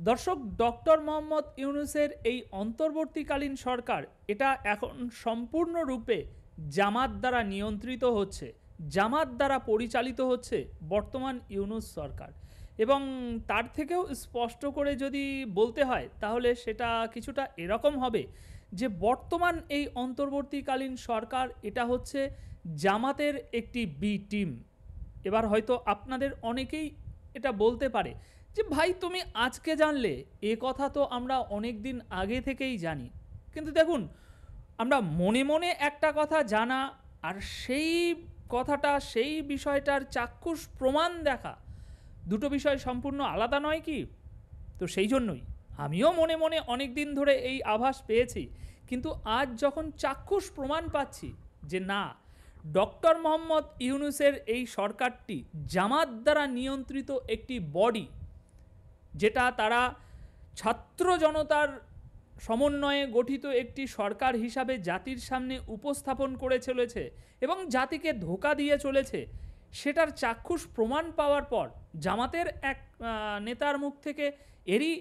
দর্শক, ডক্টর মোহাম্মদ ইউনূসের এই অন্তর্বর্তীকালীন সরকার এটা এখন সম্পূর্ণরূপে জামাত দ্বারা নিয়ন্ত্রিত হচ্ছে, জামাত দ্বারা পরিচালিত হচ্ছে বর্তমান ইউনূস সরকার। এবং তার থেকেও স্পষ্ট করে যদি বলতে হয় তাহলে সেটা কিছুটা এরকম হবে যে বর্তমান এই অন্তর্বর্তীকালীন সরকার এটা হচ্ছে জামাতের একটি বি টিম। এবার হয়তো আপনাদের অনেকেই এটা বলতে পারে যে ভাই তুমি আজকে জানলে, এ কথা তো আমরা অনেক দিন আগে থেকেই জানি। কিন্তু দেখুন, আমরা মনে মনে একটা কথা জানা আর সেই কথাটা, সেই বিষয়টার চাক্ষুষ প্রমাণ দেখা, দুটো বিষয় সম্পূর্ণ আলাদা নয় কি? তো সেই জন্যই আমিও মনে মনে অনেক দিন ধরে এই আভাস পেয়েছি, কিন্তু আজ যখন চাক্ষুষ প্রমাণ পাচ্ছি যে না, ডক্টর মোহাম্মদ ইউনূসের এই সরকারটি জামাত দ্বারা নিয়ন্ত্রিত একটি বডি, যেটা তারা ছাত্র জনতার সমন্বয়ে গঠিত একটি সরকার হিসাবে জাতির সামনে উপস্থাপন করে চলেছে এবং জাতিকে ধোঁকা দিয়ে চলেছে, সেটার চাক্ষুষ প্রমাণ পাওয়ার পর, জামাতের এক নেতার মুখ থেকে এরই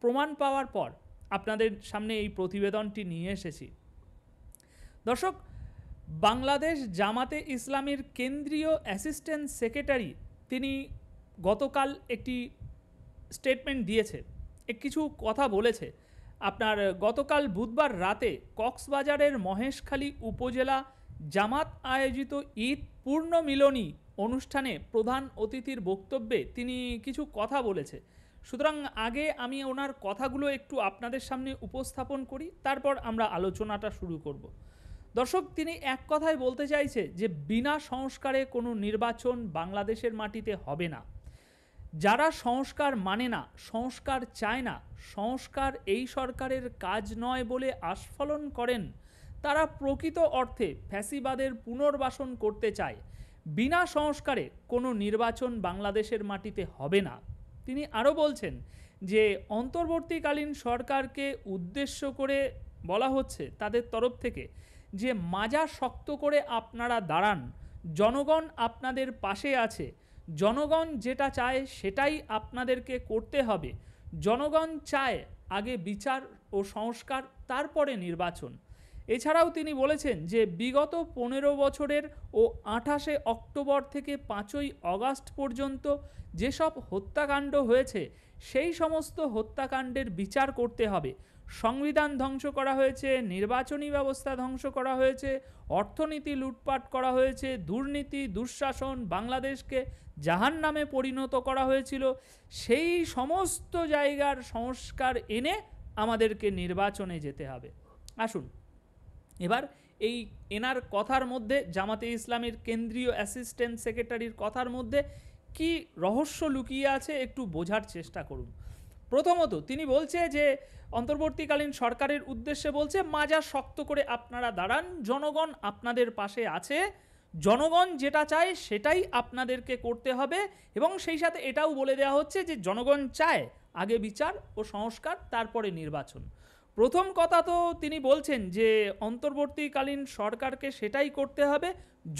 প্রমাণ পাওয়ার পর আপনাদের সামনে এই প্রতিবেদনটি নিয়ে এসেছি। দর্শক, বাংলাদেশ জামাতে ইসলামীর কেন্দ্রীয় অ্যাসিস্ট্যান্ট সেক্রেটারি তিনি গতকাল একটি স্টেটমেন্ট দিয়েছে, কিছু কথা বলেছে। আপনার গতকাল বুধবার রাতে কক্সবাজারের মহেশখালী উপজেলা জামাত আয়োজিত ঈদ পূর্ণ মিলনী অনুষ্ঠানে প্রধান অতিথির বক্তব্যে তিনি কিছু কথা বলেছে। সুতরাং আগে আমি ওনার কথাগুলো একটু আপনাদের সামনে উপস্থাপন করি, তারপর আমরা আলোচনাটা শুরু করব। দর্শক, তিনি এক কথায় বলতে চাইছে যে বিনা সংস্কারে কোনো নির্বাচন বাংলাদেশের মাটিতে হবে না। যারা সংস্কার মানে না, সংস্কার চায় না, সংস্কার এই সরকারের কাজ নয় বলে আস্ফালন করেন, তারা প্রকৃত অর্থে ফ্যাসিবাদের পুনর্বাসন করতে চায়। বিনা সংস্কারে কোনো নির্বাচন বাংলাদেশের মাটিতে হবে না। তিনি আরও বলছেন যে অন্তর্বর্তীকালীন সরকারকে উদ্দেশ্য করে বলা হচ্ছে তাদের তরফ থেকে যে মাজা শক্ত করে আপনারা দাঁড়ান, জনগণ আপনাদের পাশে আছে, জনগণ যেটা চায় সেটাই আপনাদেরকে করতে হবে। জনগণ চায় আগে বিচার ও সংস্কার, তারপরে নির্বাচন। এছাড়াও তিনি বলেছেন যে বিগত 15 বছরের ও 28 অক্টোবর থেকে 5ই অগাস্ট পর্যন্ত যেসব হত্যাকাণ্ড হয়েছে সেই সমস্ত হত্যাকাণ্ডের বিচার করতে হবে। সংবিধান ধ্বংস করা হয়েছে, নির্বাচনী ব্যবস্থা ধ্বংস করা হয়েছে, অর্থনীতি লুটপাট করা হয়েছে, দুর্নীতি দুঃশাসন, বাংলাদেশকে জাহান্নামে পরিণত করা হয়েছিল। সেই সমস্ত জায়গার সংস্কার এনে আমাদেরকে নির্বাচনে যেতে হবে। আসুন এবার এই এনার কথার মধ্যে, জামাতে ইসলামীর কেন্দ্রীয় অ্যাসিস্ট্যান্ট সেক্রেটারির কথার মধ্যে কি রহস্য লুকিয়ে আছে একটু বোঝার চেষ্টা করুন। প্রথমত তিনি বলছে যে অন্তর্বর্তীকালীন সরকারের উদ্দেশ্যে বলছে মাজা শক্ত করে আপনারা দাঁড়ান, জনগণ আপনাদের পাশে আছে, জনগণ যেটা চায় সেটাই আপনাদেরকে করতে হবে। এবং সেই সাথে এটাও বলে দেওয়া হচ্ছে যে জনগণ চায় আগে বিচার ও সংস্কার, তারপরে নির্বাচন। প্রথম কথা তো তিনি বলছেন যে অন্তর্বর্তীকালীন সরকারকে সেটাই করতে হবে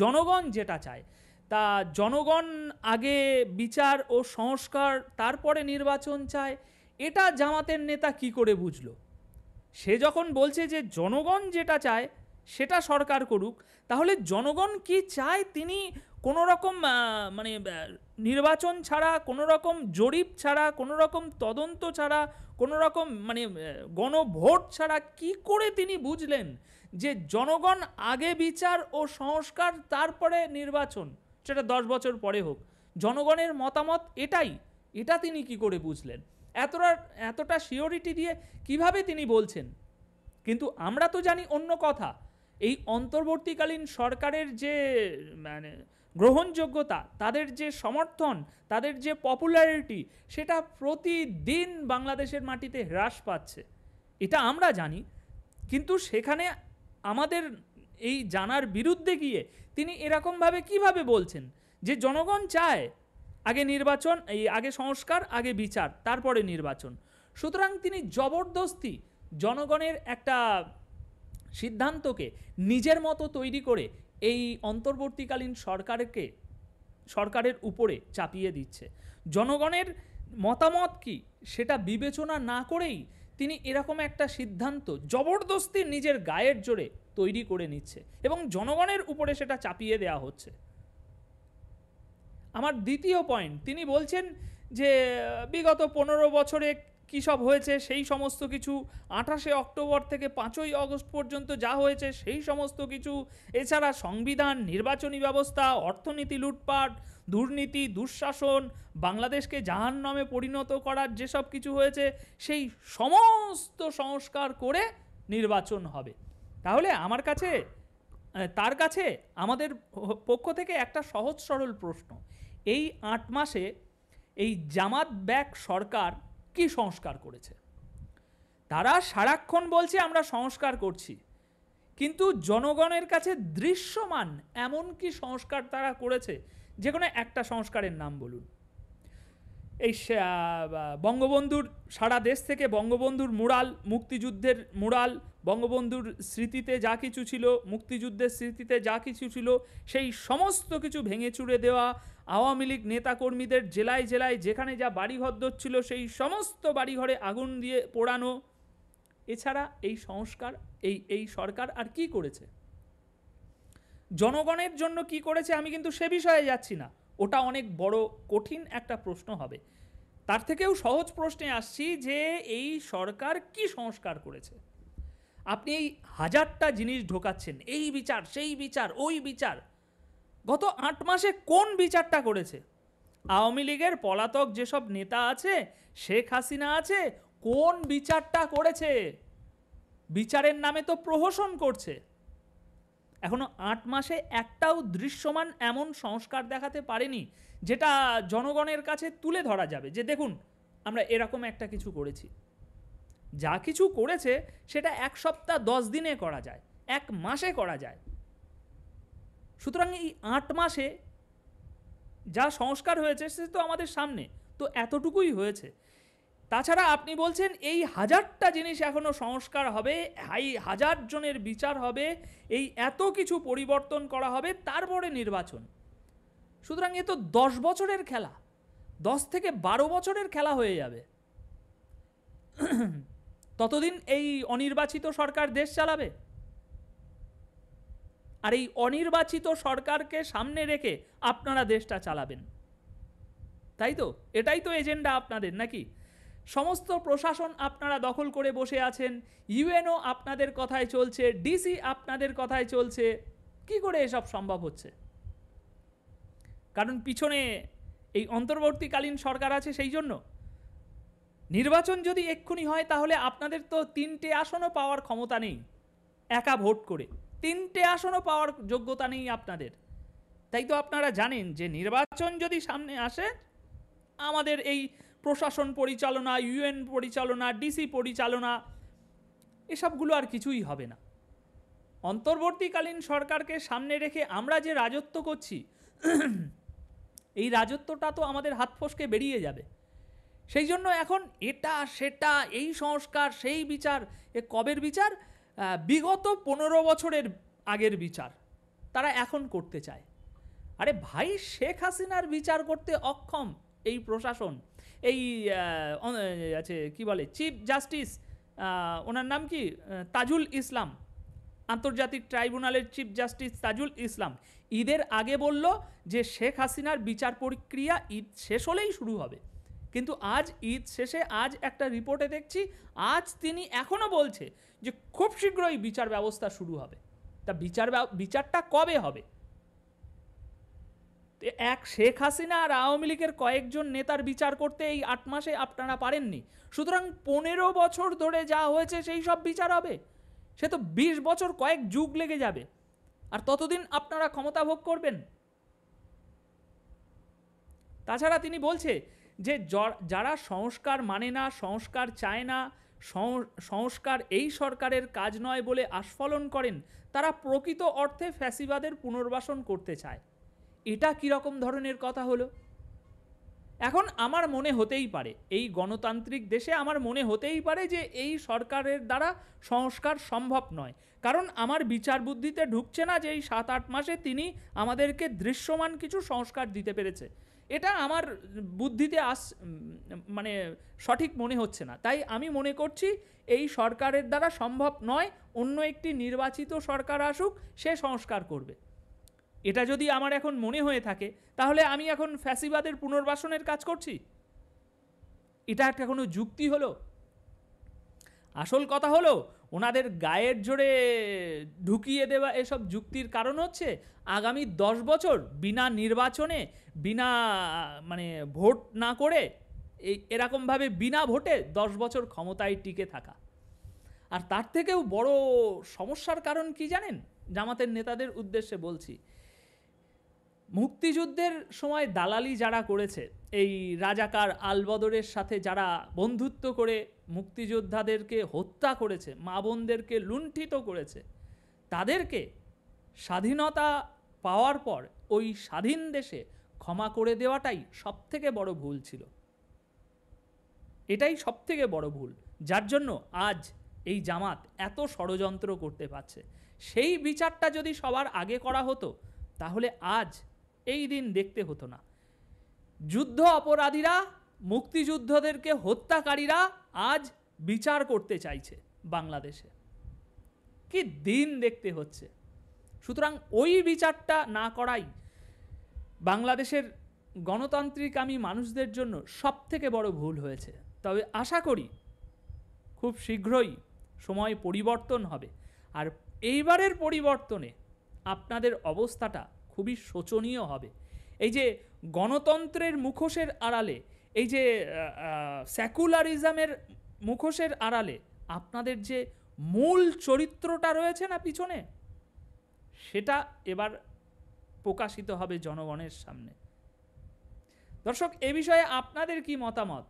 জনগণ যেটা চায়। তা জনগণ আগে বিচার ও সংস্কার তারপরে নির্বাচন চায়, এটা জামাতের নেতা কি করে বুঝলো? সে যখন বলছে যে জনগণ যেটা চায় সেটা সরকার করুক, তাহলে জনগণ কি চায় তিনি কোনো রকম নির্বাচন ছাড়া, কোনো রকম জরিপ ছাড়া, কোনো রকম তদন্ত ছাড়া, কোনো রকম গণভোট ছাড়া কি করে তিনি বুঝলেন যে জনগণ আগে বিচার ও সংস্কার তারপরে নির্বাচন, সেটা 10 বছর পরে হোক, জনগণের মতামত এটাই, এটা তিনি কি করে বুঝলেন? এতটা সিওরিটি দিয়ে কিভাবে তিনি বলছেন? কিন্তু আমরা তো জানি অন্য কথা। এই অন্তর্বর্তীকালীন সরকারের যে গ্রহণযোগ্যতা, তাদের যে সমর্থন, তাদের যে পপুলারিটি, সেটা প্রতিদিন বাংলাদেশের মাটিতে হ্রাস পাচ্ছে, এটা আমরা জানি। কিন্তু সেখানে আমাদের এই জানার বিরুদ্ধে গিয়ে তিনি এরকমভাবে কিভাবে বলছেন যে জনগণ চায় আগে নির্বাচন, আগে সংস্কার, আগে বিচার, তারপরে নির্বাচন। সুতরাং তিনি জবরদস্তি জনগণের একটা সিদ্ধান্তকে নিজের মতো তৈরি করে এই অন্তর্বর্তীকালীন সরকারের উপরে চাপিয়ে দিচ্ছে। জনগণের মতামত কি সেটা বিবেচনা না করেই তিনি এরকম একটা সিদ্ধান্ত জবরদস্তি নিজের গায়ের জোরে তৈরি করে নিচ্ছে এবং জনগণের উপরে সেটা চাপিয়ে দেওয়া হচ্ছে। আমার দ্বিতীয় পয়েন্ট, তিনি বলছেন যে বিগত 15 বছরে কী সব হয়েছে সেই সমস্ত কিছু, 28শে অক্টোবর থেকে 5ই আগস্ট পর্যন্ত যা হয়েছে সেই সমস্ত কিছু, এছাড়া সংবিধান, নির্বাচনী ব্যবস্থা, অর্থনীতি লুটপাট, দুর্নীতি, দুঃশাসন, বাংলাদেশকে জাহান্নামে পরিণত করার যেসব কিছু হয়েছে সেই সমস্ত সংস্কার করে নির্বাচন হবে। তাহলে আমার কাছে, তার কাছে আমাদের পক্ষ থেকে একটা সহজ সরল প্রশ্ন, এই 8 মাসে এই জামাত ব্যাক সরকার কি সংস্কার করেছে? তারা সারাক্ষণ বলছে আমরা সংস্কার করছি, কিন্তু জনগণের কাছে দৃশ্যমান এমন কি সংস্কার তারা করেছে? যে কোনো একটা সংস্কারের নাম বলুন। এই বঙ্গবন্ধুর, সারা দেশ থেকে বঙ্গবন্ধুর মুরাল, মুক্তিযুদ্ধের মুরাল, বঙ্গবন্ধুর স্মৃতিতে যা কিছু ছিল, মুক্তিযুদ্ধের স্মৃতিতে যা কিছু ছিল সেই সমস্ত কিছু ভেঙে চুরে দেওয়া, আওয়ামী লীগ নেতাকর্মীদের জেলায় জেলায় যেখানে যা বাড়িঘর ছিল সেই সমস্ত বাড়িঘরে আগুন দিয়ে পোড়ানো। এছাড়া এই সংস্কার, এই সরকার আর কি করেছে? জনগণের জন্য কি করেছে আমি কিন্তু সে বিষয়ে যাচ্ছি না, ওটা অনেক বড় কঠিন একটা প্রশ্ন হবে। তার থেকেও সহজ প্রশ্নে আসছি যে এই সরকার কি সংস্কার করেছে? আপনি এই হাজারটা জিনিস ঢোকাচ্ছেন, এই বিচার, সেই বিচার, ওই বিচার। গত 8 মাসে কোন বিচারটা করেছে? আওয়ামী লীগের পলাতক যেসব নেতা আছে, শেখ হাসিনা আছে, কোন বিচারটা করেছে? বিচারের নামে তো প্রহসন করছে। এখনো 8 মাসে একটাও দৃশ্যমান এমন সংস্কার দেখাতে পারেনি যেটা জনগণের কাছে তুলে ধরা যাবে যে দেখুন আমরা এরকম একটা কিছু করেছি। যা কিছু করেছে সেটা 1 সপ্তাহ 10 দিনে করা যায়, 1 মাসে করা যায়। সুতরাং এই 8 মাসে যা সংস্কার হয়েছে সে তো আমাদের সামনে, তো এতটুকুই হয়েছে। তাছাড়া আপনি বলছেন এই হাজারটা জিনিস এখনো সংস্কার হবে, এই 1000 জনের বিচার হবে, এই এত কিছু পরিবর্তন করা হবে, তারপরে নির্বাচন। সুতরাং এ তো 10 বছরের খেলা, 10 থেকে 12 বছরের খেলা হয়ে যাবে। ততদিন এই অনির্বাচিত সরকার দেশ চালাবে। আর এই অনির্বাচিত সরকারকে সামনে রেখে আপনারা দেশটা চালাবেন, তাই তো? এটাই তো এজেন্ডা আপনাদের নাকি? সমস্ত প্রশাসন আপনারা দখল করে বসে আছেন, ইউএনও আপনাদের কথায় চলছে, ডিসি আপনাদের কথায় চলছে। কি করে এসব সম্ভব হচ্ছে? কারণ পিছনে এই অন্তর্বর্তীকালীন সরকার আছে, সেই জন্য। নির্বাচন যদি এক্ষুনি হয় তাহলে আপনাদের তো 3টে আসনও পাওয়ার ক্ষমতা নেই, একা ভোট করে 3টে আসনও পাওয়ার যোগ্যতা নেই আপনাদের। তাই তো আপনারা জানেন যে নির্বাচন যদি সামনে আসে আমাদের এই প্রশাসন পরিচালনা, ইউএন পরিচালনা, ডিসি পরিচালনা, এসবগুলো আর কিছুই হবে না। অন্তর্বর্তীকালীন সরকারকে সামনে রেখে আমরা যে রাজত্ব করছি এই রাজত্বটা তো আমাদের হাত ফসকে বেরিয়ে যাবে। সেই জন্য এখন এটা সেটা, এই সংস্কার, সেই বিচার, এ কবের বিচার? বিগত 15 বছরের আগের বিচার তারা এখন করতে চায়। আরে ভাই, শেখ হাসিনার বিচার করতে অক্ষম এই প্রশাসন, এই আছে কি বলে চিফ জাস্টিস, ওনার নাম কি, তাজুল ইসলাম, আন্তর্জাতিক ট্রাইব্যুনালের চিফ জাস্টিস তাজুল ইসলাম ঈদের আগে বলল যে শেখ হাসিনার বিচার প্রক্রিয়া ঈদ শেষ হলেই শুরু হবে। কিন্তু আজ ঈদ শেষে আজ একটা রিপোর্টে দেখছি আজ তিনি এখনও বলছে যে খুব শীঘ্রই বিচার ব্যবস্থা শুরু হবে। তা বিচারটা কবে হবে? এক শেখ হাসিনা আর আওয়ামী লীগের কয়েকজন নেতার বিচার করতে এই 8 মাসে আপনারা পারেননি। সুতরাং 15 বছর ধরে যা হয়েছে সেই সব বিচার হবে, সে তো 20 বছর, কয়েক যুগ লেগে যাবে। আর ততদিন আপনারা ক্ষমতা ভোগ করবেন। তাছাড়া তিনি বলছে যে যারা সংস্কার মানে না, সংস্কার চায় না, সংস্কার এই সরকারের কাজ নয় বলে আস্ফলন করেন, তারা প্রকৃত অর্থে ফ্যাসিবাদের পুনর্বাসন করতে চায়। এটা কীরকম ধরনের কথা হলো? এখন আমার মনে হতেই পারে, এই গণতান্ত্রিক দেশে আমার মনে হতেই পারে যে এই সরকারের দ্বারা সংস্কার সম্ভব নয়, কারণ আমার বিচার বুদ্ধিতে ঢুকছে না যে এই 7-8 মাসে তিনি আমাদেরকে দৃশ্যমান কিছু সংস্কার দিতে পেরেছে। এটা আমার বুদ্ধিতে মানে সঠিক মনে হচ্ছে না। তাই আমি মনে করছি এই সরকারের দ্বারা সম্ভব নয়, অন্য একটি নির্বাচিত সরকার আসুক, সে সংস্কার করবে। এটা যদি আমার এখন মনে হয়ে থাকে, তাহলে আমি এখন ফ্যাসিবাদের পুনর্বাসনের কাজ করছি? এটা একটা কোনো যুক্তি হলো? আসল কথা হলো ওনাদের গায়ের জোরে ঢুকিয়ে দেওয়া এসব যুক্তির কারণ হচ্ছে আগামী 10 বছর বিনা নির্বাচনে, বিনা মানে ভোট না করে, এরকমভাবে বিনা ভোটে 10 বছর ক্ষমতায় টিকে থাকা। আর তার থেকেও বড় সমস্যার কারণ কি জানেন? জামাতের নেতাদের উদ্দেশ্যে বলছি, মুক্তিযুদ্ধের সময় দালালি যারা করেছে, এই রাজাকার আলবদরের সাথে যারা বন্ধুত্ব করে মুক্তিযোদ্ধাদেরকে হত্যা করেছে, মা বোনদেরকে লুণ্ঠিত করেছে, তাদেরকে স্বাধীনতা পাওয়ার পর ওই স্বাধীন দেশে ক্ষমা করে দেওয়াটাই সবথেকে বড় ভুল ছিল। এটাই সবথেকে বড় ভুল, যার জন্য আজ এই জামাত এত ষড়যন্ত্র করতে পারছে। সেই বিচারটা যদি সবার আগে করা হতো, তাহলে আজ এই দিন দেখতে হতো না। যুদ্ধ অপরাধীরা, মুক্তিযুদ্ধদেরকে হত্যাকারীরা আজ বিচার করতে চাইছে বাংলাদেশে। কি দিন দেখতে হচ্ছে! সুতরাং ওই বিচারটা না করাই বাংলাদেশের গণতান্ত্রিকামী মানুষদের জন্য সবথেকে বড় ভুল হয়েছে। তবে আশা করি খুব শীঘ্রই সময় পরিবর্তন হবে, আর এইবারের পরিবর্তনে আপনাদের অবস্থাটা খুবই শোচনীয় হবে। এই যে গণতন্ত্রের মুখোশের আড়ালে, এই যে সেকুলারিজমের মুখোশের আড়ালে আপনাদের যে মূল চরিত্রটা রয়েছে না পিছনে, সেটা এবার প্রকাশিত হবে জনগণের সামনে। দর্শক, এ বিষয়ে আপনাদের কি মতামত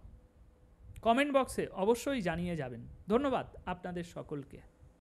কমেন্ট বক্সে অবশ্যই জানিয়ে যাবেন। ধন্যবাদ আপনাদের সকলকে।